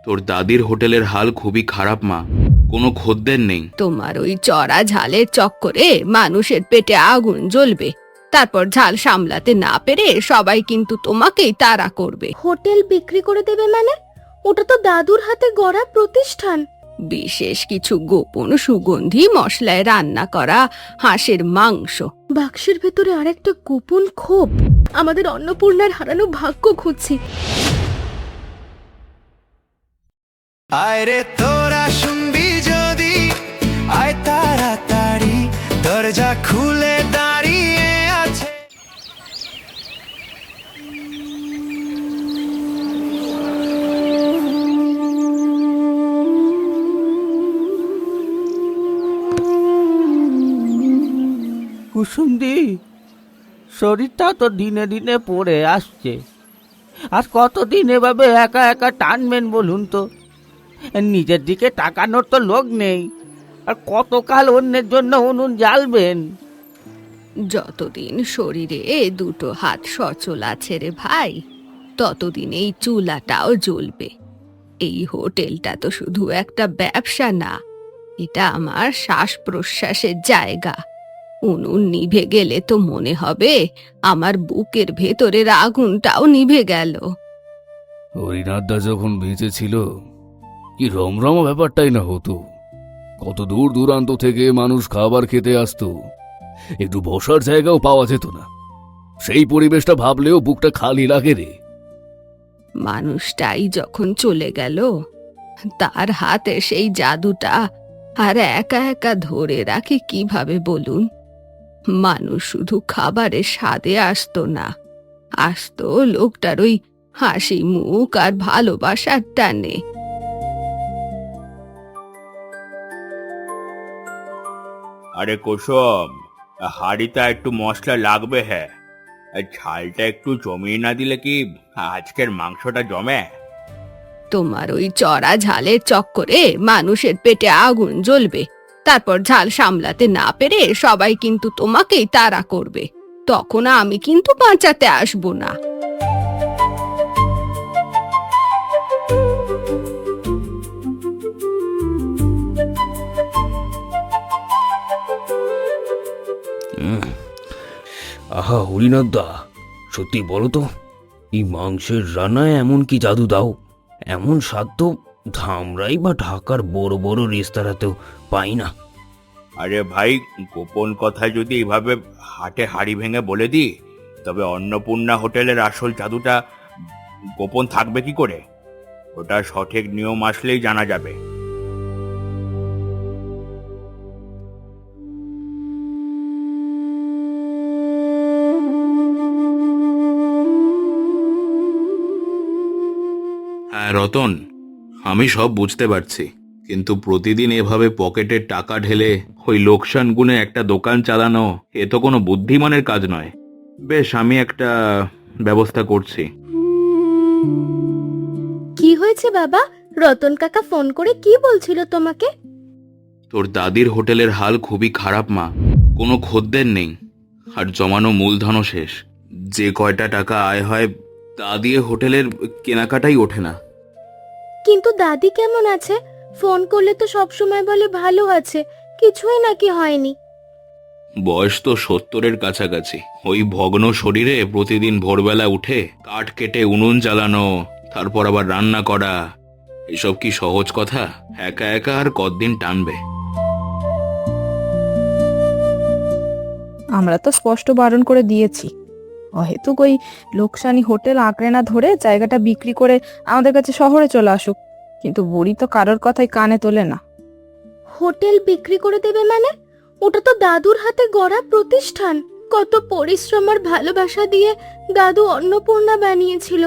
তোর দাদির হোটেলের হাল খুবই খারাপ মা, কোনো খদ্দের নেই। তোমার ওই চড়া ঝালের চক্করে মানুষের পেটে আগুন জ্বলবে, তারপর ঝাল সামলাতে না পেরে সবাই কিন্তু তোমাকেই তাড়া করবে। হোটেল বিক্রি করে দেবে মানে? ওটা তো দাদুর হাতে গড়া প্রতিষ্ঠান। বিশেষ কিছু গোপন সুগন্ধি মশলায় রান্না করা হাঁসের মাংস। বাক্সের ভেতরে আরেকটা গোপন খোপ। আমাদের অন্নপূর্ণার হারানো ভাগ্য খুঁজছি। আরে তোরা শুনবি যদি, আয় তাড়াতাড়ি, দরজা খুলে দাঁড়িয়ে আছে। কুসুমদি, শরীরটা তো দিনে দিনে পড়ে আসছে। আর কতদিন এভাবে একা একা টানবেন বলুন তো? নিজের দিকে তাকানোর তো লোক নেই, আর কতকাল অন্যের জন্য উনুন জ্বালবেন? যতদিন শরীরে দুটো হাত সচল আছে রে ভাই, ততদিন এই চুলাটাও জ্বলবে। এই হোটেলটা তো শুধু একটা ব্যবসা না, এটা আমার শ্বাস প্রশ্বাসের জায়গা। উনুন নিভে গেলে তো মনে হবে আমার বুকের ভেতরের আগুনটাও নিভে গেল। হরিনাথদা যখন বেঁচে ছিল কি রমরমা ব্যাপারটাই না হতো। কত দূর দূরান্ত থেকে মানুষ খাবার খেতে আসতো, একটু বসার জায়গাও পাওয়া যেত না। সেই পরিবেশটা ভাবলেও বুকটা খালি লাগে রে। মানুষটাই যখন চলে গেল, তার হাতে সেই জাদুটা আর একা একা ধরে রাখি কিভাবে বলুন? মানুষ শুধু খাবারের স্বাদে আসতো না, আসতো লোকটার ওই হাসি মুখ আর ভালোবাসার টানে। আরে কুসুম, হাঁড়িটা একটু মশলা লাগবে। হ্যাঁ, ঝালটা একটু জমিয়ে না দিলে কি আজকের মাংসটা জমে? তোমার ওই চড়া ঝালের চক্করে মানুষের পেটে আগুন জ্বলবে, তারপর ঝাল সামলাতে না পেরে সবাই কিন্তু তোমাকেই তাড়া করবে। তখন আমি কিন্তু বাঁচাতে আসবো না। আহা হরিনাথদা, সত্যি বলো তো, এই মাংসের রান্নায় এমন কি জাদু দাও? এমন স্বাদ তো ধামরাই বা ঢাকার বড় বড় রেস্তোরাঁতেও পাই না। আরে ভাই, গোপন কথা যদি এভাবে হাটে হাড়ি ভেঙে বলে দিই, তবে অন্নপূর্ণা হোটেলের আসল জাদুটা গোপন থাকবে কি করে? ওটা সঠিক নিয়ম আসলেই জানা যাবে। হ্যাঁ রতন, আমি সব বুঝতে পারছি, কিন্তু প্রতিদিন এভাবে পকেটের টাকা ঢেলে ওই লোকসান গুনে একটা দোকান চালানো, এ তো কোনো বুদ্ধিমানের কাজ নয়। বেশ, আমি একটা ব্যবস্থা করছি। কি হয়েছে বাবা? রতন কাকা ফোন করে কি বলছিল তোমাকে? তোর দাদির হোটেলের হাল খুবই খারাপ মা, কোনো খদ্দের নেই, আর জমানো মূলধনও শেষ। যে কয়টা টাকা আয় হয় তা দিয়ে হোটেলের কেনাকাটাই ওঠে না। কিন্তু দাদি কেমন আছে? ফোন করলে তো সব সময় বলে ভালো আছে, কিছুই নাকি হয়নি। বয়স তো 70-এর কাছাকাছি। ওই ভগ্ন শরীরে প্রতিদিন ভোরবেলা উঠে কাঠ কেটে উনুন জ্বালানো, তারপর আবার রান্না করা, এসব কি সহজ কথা? একা একা আর কতদিন টানবে? আমরা তো স্পষ্ট বারণ করে দিয়েছি, অহেতুক ওই লোকসানি হোটেল আঁকড়ে না ধরে জায়গাটা বিক্রি করে আমাদের কাছে শহরে চলে আসুক, কিন্তু বুড়ি তো কারোর কথাই কানে তোলে না। হোটেল বিক্রি করে দেবে মানে? ওটা তো দাদুর হাতে গড়া প্রতিষ্ঠান। কত পরিশ্রম আর ভালোবাসা দিয়ে দাদু অন্নপূর্ণা বানিয়েছিল।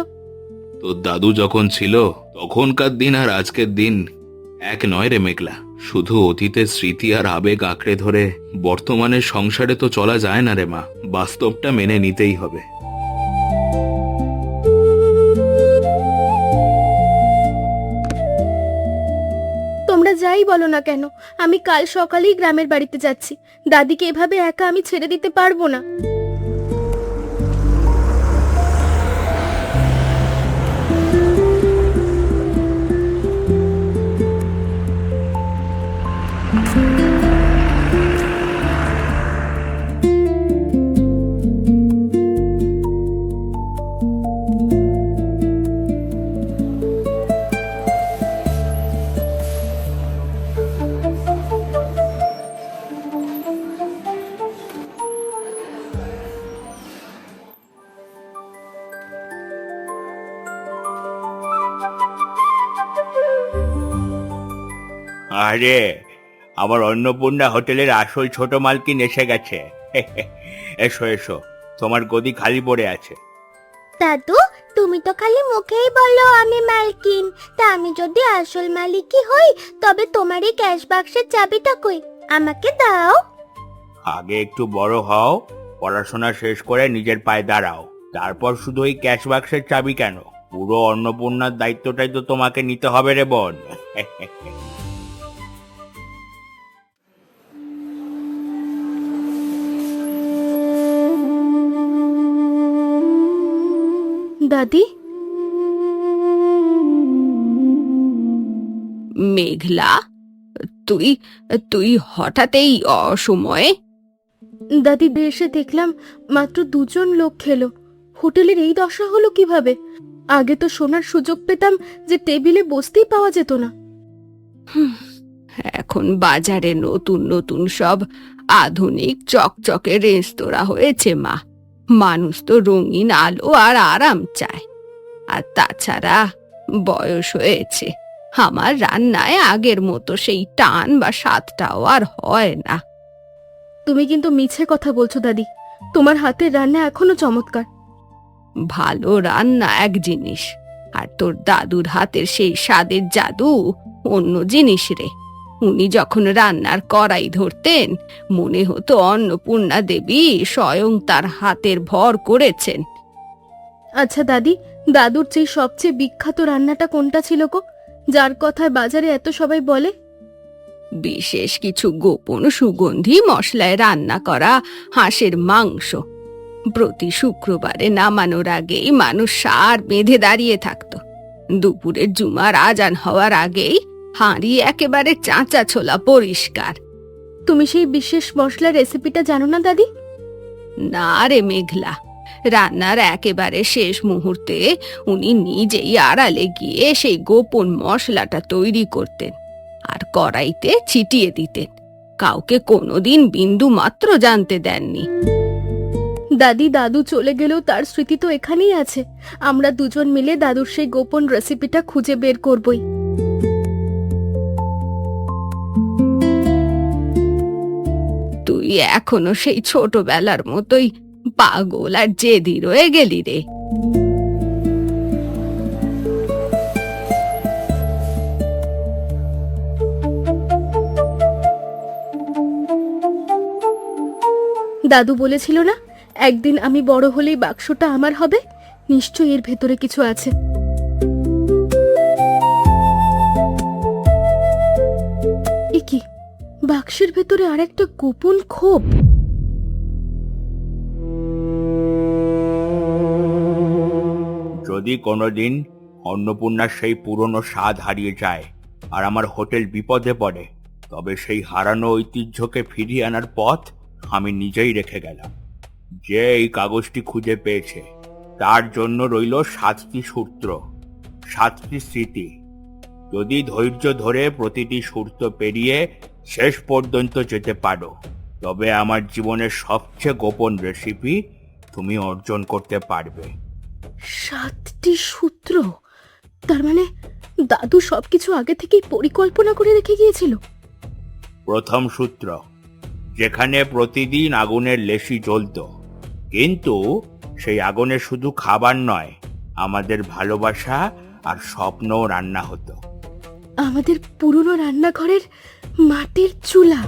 তোর দাদু যখন ছিল তখনকার দিন আর আজকের দিন এক নয় রে মেঘলা। শুধু অতীতের স্মৃতি আর আবেগ আঁকড়ে ধরে বর্তমানের সংসারে তো চলা যায় না রে মা। বাস্তবটা মেনে নিতেই হবে। তোমরা যাই বলো না কেন, আমি কাল সকালেই গ্রামের বাড়িতে যাচ্ছি। দাদিকে এভাবে একা আমি ছেড়ে দিতে পারবো না। আরে, আমার অন্নপূর্ণা হোটেলের আসল ছোট মালকিন এসে গেছে। এসো এসো, তোমার গদি খালি পড়ে আছে। দাদু, তুমি তো খালি মুখেই বলো আমি মালকিন, তা আমি যদি আসল মালিকই হই তবে তোমার এই ক্যাশ বাক্সের চাবিটা কই? আমাকে দাও। আগে একটু বড় হও, পড়াশোনা শেষ করে নিজের পায়ে দাঁড়াও, তারপর শুধু ওই ক্যাশ বাক্সের চাবি কেন, পুরো অন্নপূর্ণার দায়িত্বটাই তো তোমাকে নিতে হবে রে বোন। দাদি, মেঘলা, তুই তুই হঠাৎ এই অসময়ে? দাদি এসে দেখলাম মাত্র 2জন লোক খেলো। হোটেলের এই দশা হলো কিভাবে? আগে তো শোনার সুযোগ পেতাম যে টেবিলে বসতেই পাওয়া যেত না। এখন বাজারে নতুন নতুন সব আধুনিক চকচকে রেস্তোরাঁ হয়েছে মা। মানুষ তো রঙিন আলো আর আরাম চায়। আর তাছাড়া বয়স হয়েছে, আমার রান্নায় আগের মতো সেই টান বা স্বাদটাও আর হয় না। তুমি কিন্তু মিছে কথা বলছো দাদি, তোমার হাতের রান্না এখনো চমৎকার। ভালো রান্না এক জিনিস, আর তোর দাদুর হাতের সেই স্বাদের জাদু অন্য জিনিস রে। উনি যখন রান্নার কড়াই ধরতেন, মনে হতো অন্নপূর্ণা দেবী স্বয়ং তার হাতের ভর করেছেন। আচ্ছা দাদি, দাদুর চেয়ে সবচেয়ে বিখ্যাত রান্নাটা কোনটা ছিল গো, যার কথায় বাজারে এত সবাই বলে? বিশেষ কিছু গোপন সুগন্ধি মশলায় রান্না করা হাঁসের মাংস। প্রতি শুক্রবারে নামানোর আগেই মানুষ সার বেঁধে দাঁড়িয়ে থাকতো। দুপুরের জুমার আজান হওয়ার আগেই হাঁড়ি একেবারে চাঁচা ছোলা পরিষ্কার। তুমি সেই বিশেষ মশলার রেসিপিটা জানো না দাদি? না রে মেঘলা, রান্নার একেবারে শেষ মুহূর্তে উনি নিজেই আড়ালে গিয়ে সেই গোপন মশলাটা তৈরি করতেন আর কড়াইতে ছিটিয়ে দিতেন। কাউকে কোনোদিন বিন্দু মাত্র জানতে দেননি। দাদি, দাদু চলে গেলেও তার স্মৃতি তো এখানেই আছে। আমরা 2জন মিলে দাদুর সেই গোপন রেসিপিটা খুঁজে বের করবই। তুই এখনো সেই ছোটবেলার মতোই পাগল আর জেদি রয়ে গেলি রে। দাদু বলেছিল না, একদিন আমি বড় হলেই বাক্সটা আমার হবে। নিশ্চয়ই এর ভেতরে কিছু আছে। এ কি, বাক্সের ভেতরে আরেকটা গোপন খোপ। যদি কোনোদিন অন্নপূর্ণার সেই পুরনো স্বাদ হারিয়ে যায় আর আমার হোটেল বিপদে পড়ে, তবে সেই হারানো ঐতিহ্যকে ফিরিয়ে আনার পথ আমি নিজেই রেখে গেলাম। যে এই কাগজটি খুঁজে পেয়েছে তার জন্য রইল 7টি সূত্র, 7টি স্মৃতি। যদি ধৈর্য ধরে প্রতিটি সূত্র পেরিয়ে শেষ পর্যন্ত যেতে পারো, তবে আমার জীবনের সবচেয়ে গোপন রেসিপি তুমি অর্জন করতে পারবে। 7টি সূত্র? তার মানে দাদু সবকিছু আগে থেকেই পরিকল্পনা করে রেখে গিয়েছিল। প্রথম সূত্র, যেখানে প্রতিদিন আগুনের লেশি জ্বলত, কিন্তু সেই আগুনে শুধু খাবার নয়, আমাদের ভালোবাসা আর স্বপ্নও রান্না হতো। আমাদের পুরনো রান্নাঘরের মাটির চুলা।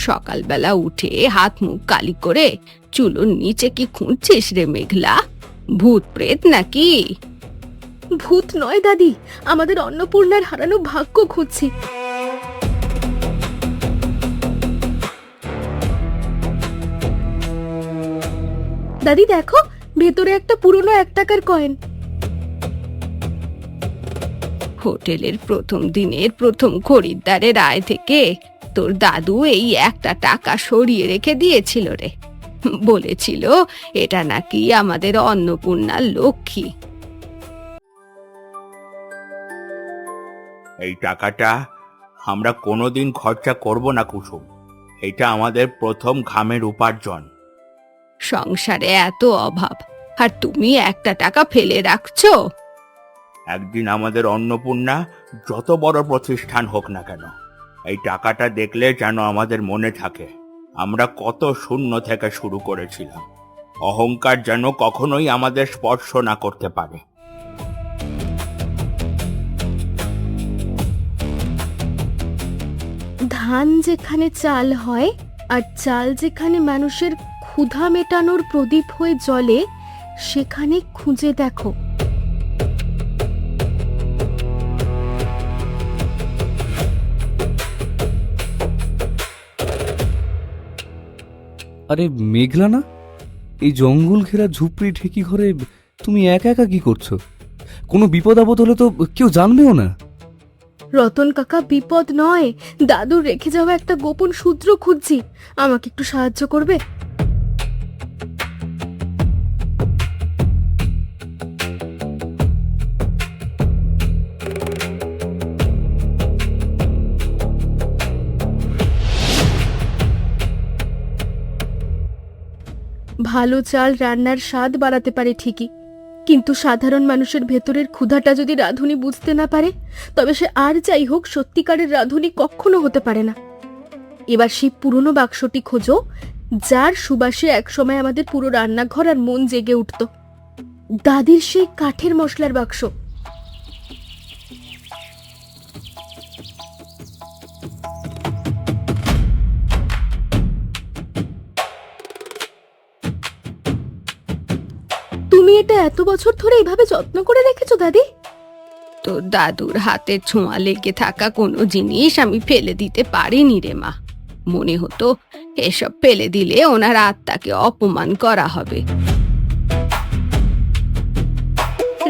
সকালবেলা উঠে হাত মুখ কালি করে চুলোর নিচে কি খুঁজছিস রে মেঘলা? ভূত প্রেত নাকি? ভূত নয় দাদি, আমাদের অন্নপূর্ণার হারানো ভাগ্য খুঁজছি। দাদি দেখো, ভেতরে একটা পুরনো 1 টাকার কয়েন। হোটেলের প্রথম দিনের প্রথম খরিদ্দারের আয় থেকে তোর দাদু এই 1টা টাকা সরিয়ে রেখে দিয়েছিল রে। বলেছিল এটা নাকি আমাদের অন্নপূর্ণার লক্ষ্মী। এই টাকাটা আমরা কোনোদিন খরচা করব না কুসুম, এটা আমাদের প্রথম ঘামের উপার্জন। সংসারে এত অভাব, আর তুমি একটা টাকা ফেলে রাখছো? একদিন আমাদের অন্নপূর্ণা যত বড় প্রতিষ্ঠান হোক না কেন, এই টাকাটা দেখলে যেন আমাদের মনে থাকে আমরা কত শূন্য থেকে শুরু করেছিলাম। অহংকার যেন কখনোই আমাদের স্পর্শ না করতে পারে। ধান যেখানে চাল হয় আর চাল যেখানে মানুষের ক্ষুধা মেটানোর প্রদীপ হয়ে জ্বলে, সেখানে খুঁজে দেখো। আরে মেঘলা না, এই জঙ্গল ঘেরা ঝুপড়ি ঠেকি ঘরে তুমি একা একা কি করছো? কোনো বিপদ আপদ হলে তো কেউ জানবেও না। রতন কাকা, বিপদ নয়, দাদুর রেখে যাওয়া একটা গোপন সূত্র খুঁজছি। আমাকে একটু সাহায্য করবে? ভালো চাল রান্নার স্বাদ বাড়াতে পারে ঠিকই, কিন্তু সাধারণ মানুষের ভেতরের ক্ষুধাটা যদি রাঁধুনি বুঝতে না পারে, তবে সে আর যাই হোক সত্যিকারের রাঁধুনি কখনো হতে পারে না। এবার সেই পুরনো বাক্সটি খোঁজো, যার সুবাসে একসময় আমাদের পুরো রান্নাঘর আর মন জেগে উঠত। দাদির সেই কাঠের মশলার বাক্স। তুমি এটা এত বছর ধরে এইভাবে যত্ন করে রেখেছো দাদি? তো দাদুর হাতের ছোঁয়া লেগে থাকা কোনো জিনিস আমি ফেলে দিতে পারিনি রে মা। মনে হতো এসব ফেলে দিলে ওনার আত্মাকে অপমান করা হবে।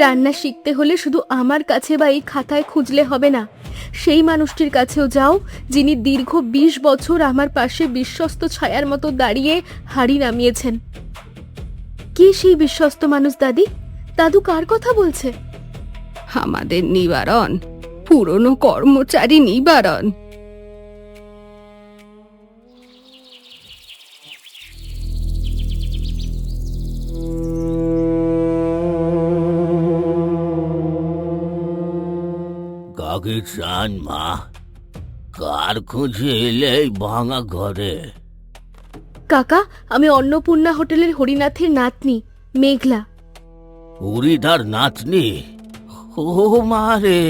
রান্না শিখতে হলে শুধু আমার কাছে বা এই খাতায় খুঁজলে হবে না, সেই মানুষটির কাছেও যাও যিনি দীর্ঘ 20 বছর আমার পাশে বিশ্বস্ত ছায়ার মতো দাঁড়িয়ে হাঁড়ি নামিয়েছেন। কে সেই বিশ্বস্ত মানুষ দাদি? দাদু কার কথা বলছে? আমাদের নিবারণ, পুরনো কর্মচারী নিবারণ। কাকে চান মা? কার খুঁজে এলে এই ভাঙা ঘরে? কাকা, আমি অন্নপূর্ণা হোটেলের হরিনাথের নাতনি মেঘলা। হরিদার নাতনি? ও মা রে,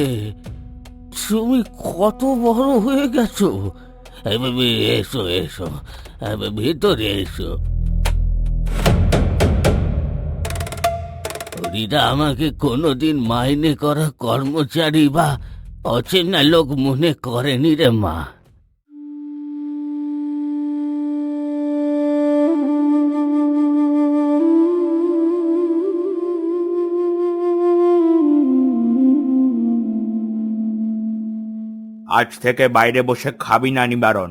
তুমি কত বড় হয়ে গেছো! এসো এসো, ভিতরে এসো। হরিদা আমাকে কোনোদিন মাইনে করা কর্মচারী বা অচেনা লোক মনে করেনি রে মা। আজ থেকে বাইরে বসে খাবি না নিবারণ।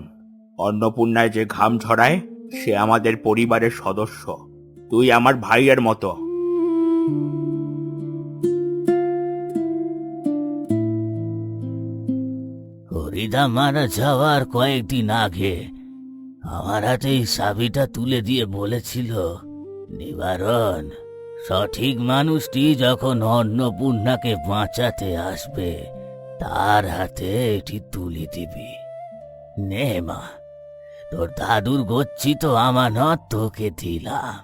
অন্নপূর্ণায় যে ঘাম ঝরায় সে আমাদের পরিবারের সদস্য। তুই আমার ভাইয়ের মতো। হরিদা মারা যাওয়ার কয়েকদিন আগে আমার হাতে এই চাবিটা তুলে দিয়ে বলেছিল, নিবারণ, সঠিক মানুষটি যখন অন্নপূর্ণাকে বাঁচাতে আসবে তার হাতে এটি তুলে দিবি। নে মা, তোর দাদুর গচ্ছিত আমানত তোকে দিলাম।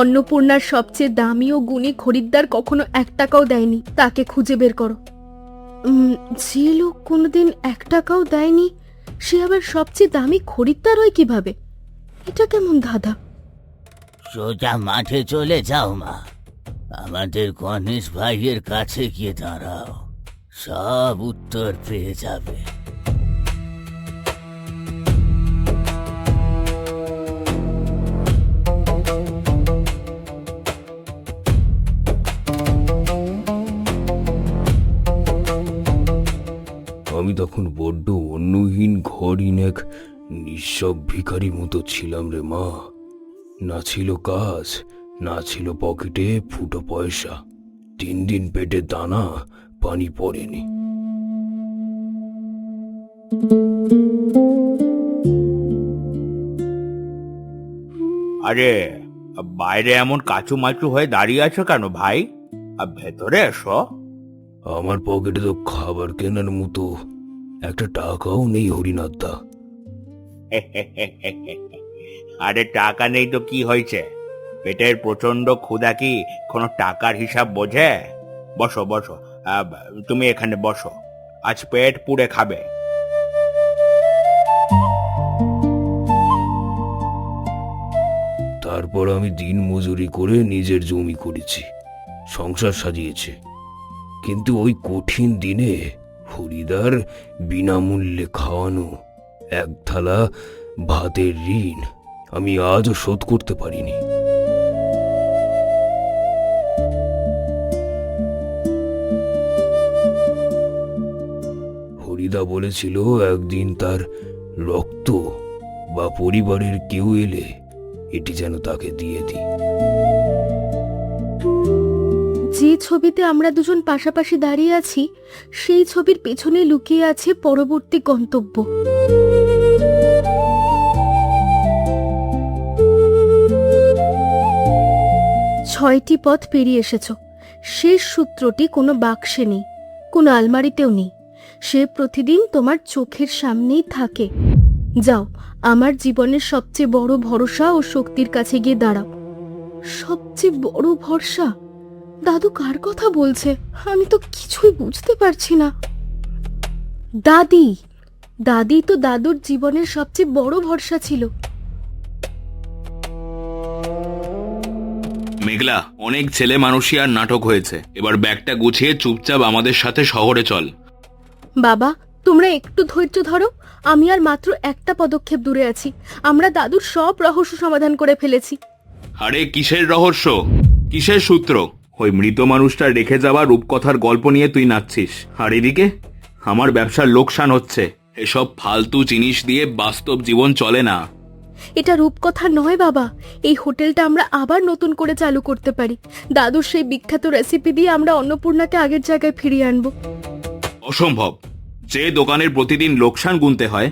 অন্নপূর্ণার সবচেয়ে দামি ও গুণী খরিদ্দার কখনো 1 টাকাও দেয়নি, তাকে খুঁজে বের করো। যে লোক কোনোদিন 1 টাকাও দেয়নি, সে আবার সবচেয়ে দামি খরিদ্দার হয় কিভাবে? এটা কেমন ধাঁধা? সোজা মাঠে চলে যাও মা, আমাদের গণেশ ভাইয়ের কাছে গিয়ে দাঁড়াও, সব উত্তর পেয়ে যাবে। আমি তখন বড্ড অন্যহীন ঘরহীন এক নিঃসব ভিখারি মতো ছিলাম রে মা। না ছিল কাজ, না ছিল পকেটে ফুটো পয়সা। 3 দিন পেটে দানা পানি পড়েনি। আরে, বাইরে এমন কাচু মাচু হয়ে দাঁড়িয়ে আছো কেন ভাই? ভেতরে এসো। আমার পকেটে তো খাবার কেনার মতো একটা টাকাও নেই হরিনাথদা। আরে টাকা নেই তো কি হয়েছে? পেটের প্রচন্ড ক্ষুধা কি কোনো টাকার হিসাব বোঝে? বসো বসো, তুমি এখানে বসো, আজ পেট পুড়ে খাবে। তারপর আমি দিন মজুরি করে নিজের জমি করেছি, সংসার সাজিয়েছি। কিন্তু ওই কঠিন দিনে হরিদার বিনামূল্যে খাওয়ানো এক থালা ভাতের ঋণ আমি আজও শোধ করতে পারিনি। হরিদা বলেছিল একদিন তার রক্ত বা পরিবারের কেউ এলে এটি যেন তাকে দিয়ে দিই। যে ছবিতে আমরা দুজন পাশাপাশি দাঁড়িয়ে আছি, সেই ছবির পেছনে লুকিয়ে আছে পরবর্তী গন্তব্য। ছয়টি পথ পেরিয়ে এসেছ। শেষ সূত্রটি কোনো বাক্সে নেই, কোনো আলমারিতেও নেই। সে প্রতিদিন তোমার চোখের সামনেই থাকে। যাও, আমার জীবনের সবচেয়ে বড় ভরসা ও শক্তির কাছে গিয়ে দাঁড়াও। সবচেয়ে বড় ভরসা? দাদু কার কথা বলছে? আমি তো কিছুই বুঝতে পারছি না। দাদি, দাদি তো দাদুর জীবনের সবচেয়ে বড় ভরসা ছিল। মেঘলা, অনেক ছেলে মানুষই আর নাটক হয়েছে। এবার ব্যাগটা গুছিয়ে চুপচাপ আমাদের সাথে শহরে চল। বাবা, তোমরা একটু ধৈর্য ধরো। আমি আর মাত্র একটা পদক্ষেপ দূরে আছি। আমরা দাদুর সব রহস্য সমাধান করে ফেলেছি। আরে কিসের রহস্য, কিসের সূত্র? ওই মৃত মানুষটা রেখে যাওয়া রূপকথার গল্প নিয়ে তুই নাচছিস, আর এদিকে আমার ব্যবসার লোকসান হচ্ছে। এসব ফালতু জিনিস দিয়ে বাস্তব জীবন চলে না। এটা রূপকথা নয় বাবা। এই হোটেলটা আমরা আবার নতুন করে চালু করতে পারি। দাদুর সেই বিখ্যাত রেসিপি দিয়ে আমরা অন্নপূর্ণাকে আগের জায়গায় ফিরিয়ে আনবো। অসম্ভব। যে দোকানের প্রতিদিন লোকসান গুনতে হয়,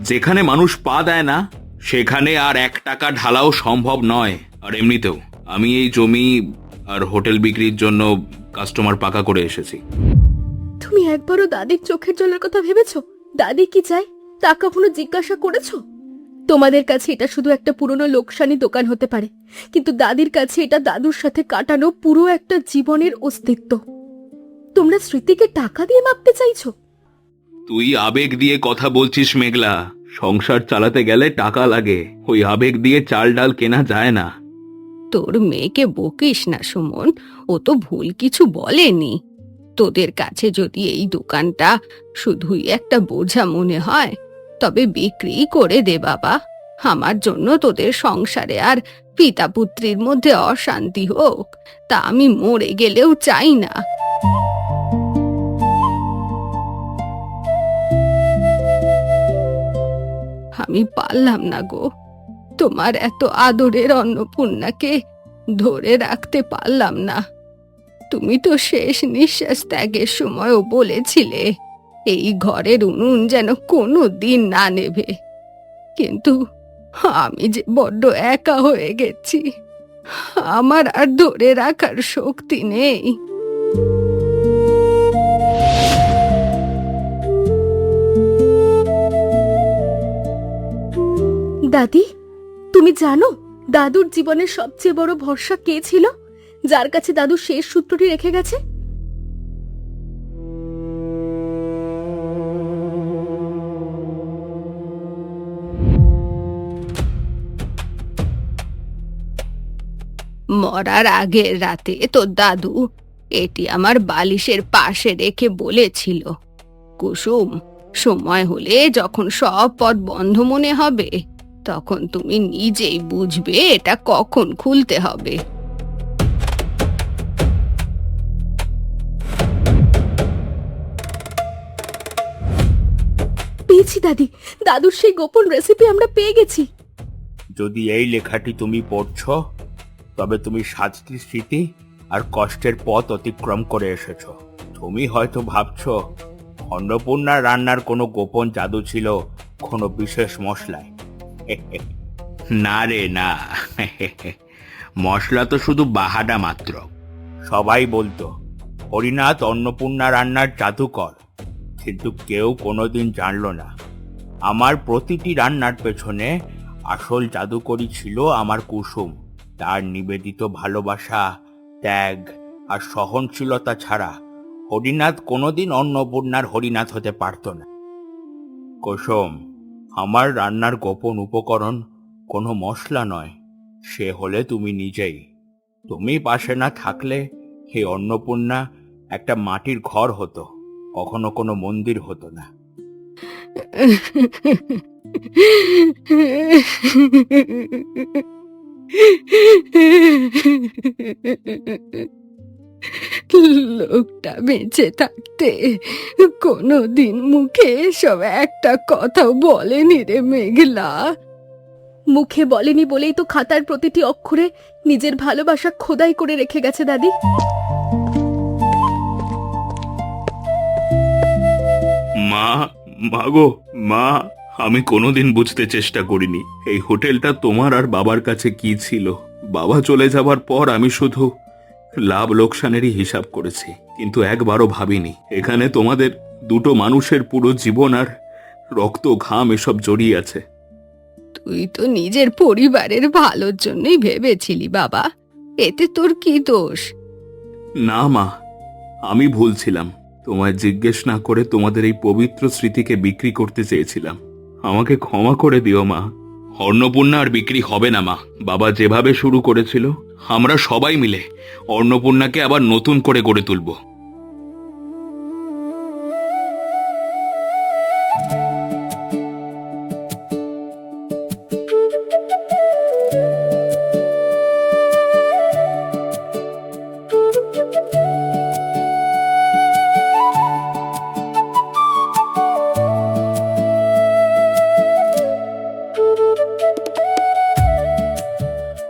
যেখানে মানুষ পা দেয় না, সেখানে আর 1 টাকা ঢালাও সম্ভব নয়। আর এমনিতেও আমি এই জমি আর হোটেল বিক্রির জন্য কাস্টমার পাকা করে এসেছি। তুমি একবারও দাদির চোখের জলের কথা ভেবেছো? দাদি কি চায় তা কখনো জিজ্ঞাসা করেছো? তোমাদের কাছে এটা শুধু একটা পুরনো লোকসানি দোকান হতে পারে, কিন্তু দাদির কাছে এটা দাদুর সাথে কাটানো পুরো একটা জীবনের অস্তিত্ব। তোমরা স্মৃতিকে টাকা দিয়ে মাপতে চাইছো? তুই আবেগ দিয়ে কথা বলছিস মেঘলা। সংসার চালাতে গেলে টাকা লাগে, ওই আবেগ দিয়ে চাল ডাল কেনা যায় না। তোর মেয়েকে বকিস না সুমন, ও তো ভুল কিছু বলেনি। তোদের কাছে যদি এই দোকানটা শুধুই একটা বোঝা মনে হয়, তবে বিক্রি করে দে বাবা। আমার জন্য তোদের সংসারে আর পিতা পুত্রীর মধ্যে অশান্তি হোক, তা আমি মরে গেলেও চাই না। আমি পারলাম না গো, তোমার এত আদরের অন্নপূর্ণাকে ধরে রাখতে পারলাম না। তুমি তো শেষ নিঃশ্বাস ত্যাগের সময়ও বলেছিলে এই ঘরের উনুন যেন কোনো দিন না নেবে। কিন্তু আমি যে বড্ড একা হয়ে গেছি, আমার আর ধরে রাখার শক্তি নেই। দাদি, তুমি জানো দাদুর জীবনের সবচেয়ে বড় ভরসা কে ছিল, যার কাছে দাদু শেষ সূত্রটি রেখে গেছে? মরার আগের রাতে তোর দাদু এটি আমার বালিশের পাশে রেখে বলেছিল, কুসুম, সময় হলে যখন সব পথ বন্ধ মনে হবে, তখন তুমি নিজেই বুঝবে এটা কখন খুলতে হবে। পেয়েছি দাদি, দাদুর সেই গোপন রেসিপি আমরা পেয়ে গেছি। যদি এই লেখাটি তুমি পড়ছ, তবে তুমি শাস্তির স্মৃতি আর কষ্টের পথ অতিক্রম করে এসেছ। তুমি হয়তো ভাবছো অন্নপূর্ণার রান্নার কোনো গোপন জাদু ছিল কোনো বিশেষ মশলায়। না রে না, মশলা তো শুধু বাহানা মাত্র। সবাই বলতো হরিনাথ অন্নপূর্ণা রান্নার জাদুকর, কিন্তু কেউ কোনোদিন জানলো না আমার প্রতিটি রান্নার পেছনে আসল জাদুকরী ছিল আমার কুসুম। তার নিবেদিত ভালোবাসা, ত্যাগ আর সহনশীলতা ছাড়া হরিনাথ কোনোদিন অন্নপূর্ণার হরিনাথ হতে পারত না। কুসুম, আমার রান্নার গোপন উপকরণ কোনো মশলা নয়, সে হলে তুমি নিজেই। তুমি পাশে না থাকলে এই অন্নপূর্ণা একটা মাটির ঘর হতো, কখনো কোনো মন্দির হতো না। লোকটা বেঁচে থাকতে কোনোদিন মুখে এসব একটা কথাও বলেনি রে মেঘলা। মুখে বলেনি বলেই তো খাতার প্রতিটি অক্ষরে নিজের ভালোবাসা খোদাই করে রেখে গেছে দাদি। মা, মাগো মা, আমি কোনোদিন বুঝতে চেষ্টা করিনি এই হোটেলটা তোমার আর বাবার কাছে কি ছিল। বাবা চলে যাবার পর আমি শুধু লাভ লোকসানেরই হিসাব করেছি, কিন্তু একবারও ভাবিনি এখানে তোমাদের দুটো মানুষের পুরো জীবন আর রক্ত ঘাম এসব জড়িয়ে আছে। তুই তো নিজের পরিবারের ভালোর জন্যই ভেবেছিলি বাবা, এতে তোর কি দোষ? না মা, আমি ভুল ছিলাম। তোমায় জিজ্ঞেস না করে তোমাদের এই পবিত্র স্মৃতিকে বিক্রি করতে চেয়েছিলাম। আমাকে ক্ষমা করে দিও মা। অন্নপূর্ণা আর বিক্রি হবে না মা। বাবা যেভাবে শুরু করেছিল আমরা সবাই মিলে অন্নপূর্ণাকে আবার নতুন করে গড়ে তুলব।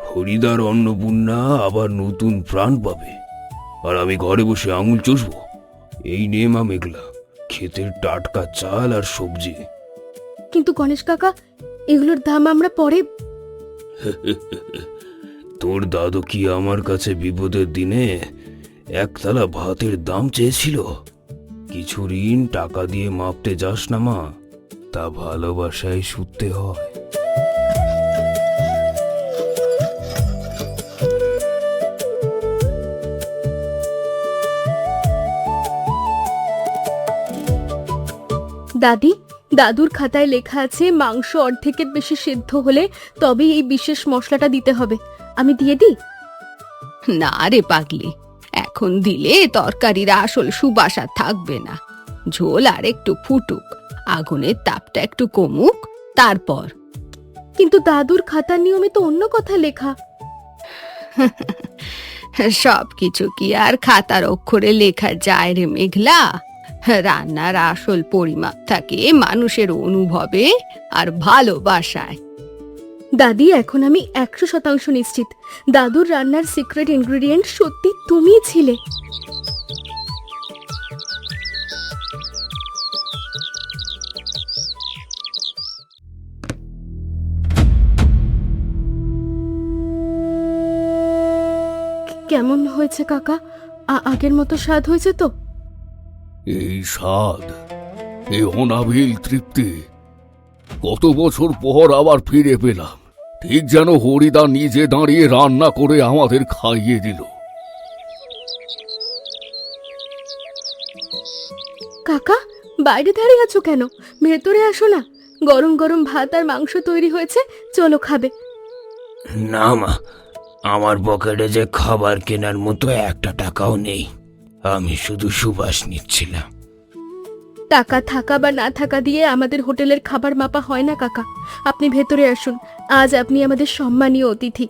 হরিদার অন্নপূর্ণা আবার নতুন প্রাণ পাবে, আর আমি ঘরে বসে আঙুল চষবো। এই নে মা মেঘলা, ক্ষেতের টাটকা চাল আর সবজি। কিন্তু গণেশ কাকা, এগুলোর দাম আমরা পরে। তোর দাদু কি আমার কাছে বিপদের দিনে একতলা ভাতের দাম চেয়েছিল? কিছু ঋণ টাকা দিয়ে মাপতে যাস না মা, তা ভালোবাসায় শুতে হয়। দাদি, দাদুর খাতায় লেখা আছে মাংস অর্ধেকের বেশি সিদ্ধ হলে তবেই এই বিশেষ মশলাটা দিতে হবে। আমি দিয়ে দিই? না রে পাগলি, এখন দিলে তরকারির আসল সুবাস আর থাকবে না। ঝোল আর একটু ফুটুক, আগুনের তাপটা একটু কমুক, তারপর। কিন্তু দাদুর খাতার নিয়মে তো অন্য কথা লেখা। সব কিছু কি আর খাতার অক্ষরে লেখা যায় রে মেঘলা? রান্নার আসল পরিমাপ থাকে মানুষের অনুভবে আর ভালোবাসায়। দাদি, এখন আমি 100% নিশ্চিত দাদুর রান্নার সিক্রেট ইনগ্রেডিয়েন্ট সত্যি তুমিই ছিলে। কেমন হয়েছে কাকা? আগের মতো স্বাদ হয়েছে তো? এই স্বাদ, এই অনাবিল তৃপ্তি কত বছর পর আবার ফিরে পেলাম। ঠিক যেন হরিদা নিজে দাঁড়িয়ে রান্না করে আমাদের খাইয়ে দিল। কাকা, বাইরে দাঁড়িয়ে আছো কেন? ভেতরে আসো না, গরম গরম ভাত আর মাংস তৈরি হয়েছে, চলো খাবে। না মা, আমার পকেটে যে খাবার কেনার মতো একটা টাকাও নেই। আমি শুধু সুবাস নিচ্ছিলাম। টাকা থাকা বা না থাকা দিয়ে আমাদের হোটেলের খাবার মাপা হয় না কাকা। আপনি ভেতরে আসুন, আজ আপনি আমাদের সম্মানীয় অতিথি।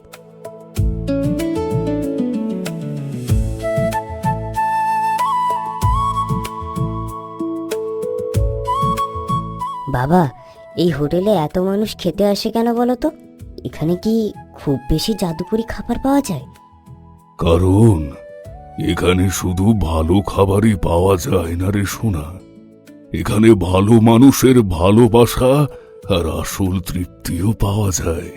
বাবা, এই হোটেলে এত মানুষ খেতে আসে কেন বলো তো? এখানে কি খুব বেশি জাদুকরি খাবার পাওয়া যায়? কারণ এখানে শুধু ভালো খাবারই পাওয়া যায় না রে সোনা। এখানে ভালো মানুষের ভালোবাসা আর আসল তৃপ্তিও পাওয়া যায়।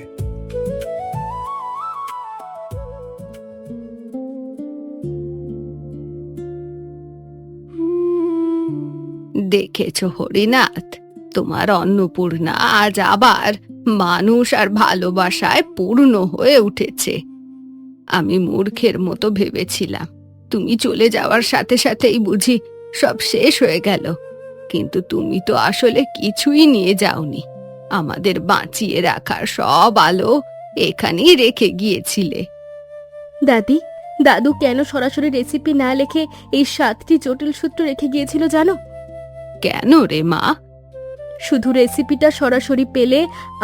দেখেছো হরিনাথ, তোমার অন্নপূর্ণা আজ আবার মানুষ আর ভালোবাসায় পূর্ণ হয়ে উঠেছে। আমি মূর্খের মতো ভেবেছিলাম তুমি চলে যাওয়ার সাথে সাথেই বুঝি সব শেষ হয়ে গেল, কিন্তু তুমি তো আসলে কিছুই নিয়ে যাওনি। আমাদের বাঁচিয়ে রাখার সব আলো এখানেই রেখে গিয়েছিলে। দাদি, দাদু কেন সরাসরি রেসিপি না লিখে এই 7টি জটিল সূত্র রেখে গিয়েছিল জানো? কেন রে মা? শুধু রেসিপিটা সরাসরি পেলে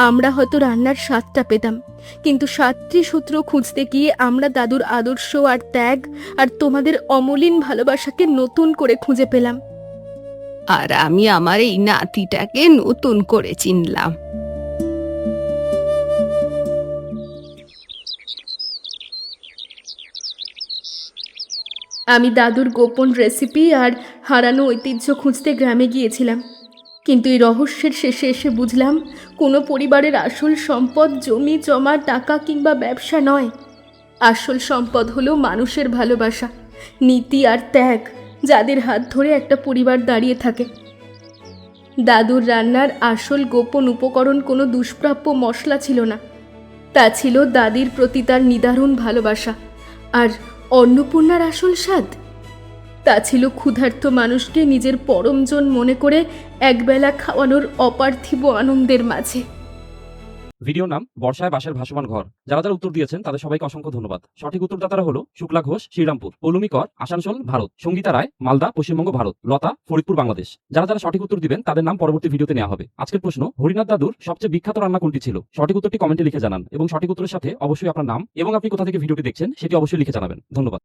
আমরা হয়তো রান্নার স্বাদটা পেতাম, কিন্তু 7টি সূত্র খুঁজতে গিয়ে আমরা দাদুর আদর্শ আর ত্যাগ আর তোমাদের অমলিন ভালোবাসাকে নতুন করে খুঁজে পেলাম। আর আমি আমার এই নাতিটাকে নতুন করে চিনলাম। আমি দাদুর গোপন রেসিপি আর হারানো ঐতিহ্য খুঁজতে গ্রামে গিয়েছিলাম, কিন্তু এই রহস্যের শেষে এসে বুঝলাম কোনো পরিবারের আসল সম্পদ জমি জমা টাকা কিংবা ব্যবসা নয়। আসল সম্পদ হলো মানুষের ভালোবাসা, নীতি আর ত্যাগ, যাদের হাত ধরে একটা পরিবার দাঁড়িয়ে থাকে। দাদুর রান্নার আসল গোপন উপকরণ কোনো দুষ্প্রাপ্য মশলা ছিল না, তা ছিল দাদির প্রতি তার নিদারুণ ভালোবাসা। আর অন্নপূর্ণার আসল স্বাদ, তা ছিল ক্ষুধার্ত মানুষকে নিজের পরমজন মনে করে একবেলা খাওয়ানোর অপার্থিব আনন্দের মাঝে। ভিডিও নাম বর্ষায় বাঁশের ভাসমান ঘর। যারা যারা উত্তর দিয়েছেন তাদের সবাইকে অসংখ্য ধন্যবাদ। সঠিক উত্তরদাতারা হলো শুক্লা ঘোষ, শ্রীরামপুর, পৌলমী কর, আসানসোল, ভারত, সঙ্গীতা রায়, মালদা, পশ্চিমবঙ্গ, ভারত, লতা, ফরিদপুর, বাংলাদেশ। যারা যারা সঠিক উত্তর দিবেন তাদের নাম পরবর্তী ভিডিওতে নেওয়া হবে। আজকের প্রশ্ন, হরিনাথ দাদুর সবচেয়ে বিখ্যাত রান্না কোনটি ছিল? সঠিক উত্তরটি কমেন্টে লিখে জানান এবং সঠিক উত্তরের সাথে অবশ্যই আপনার নাম এবং আপনি কোথা থেকে ভিডিওটি দেখছেন সেটি অবশ্যই লিখে জানাবেন। ধন্যবাদ।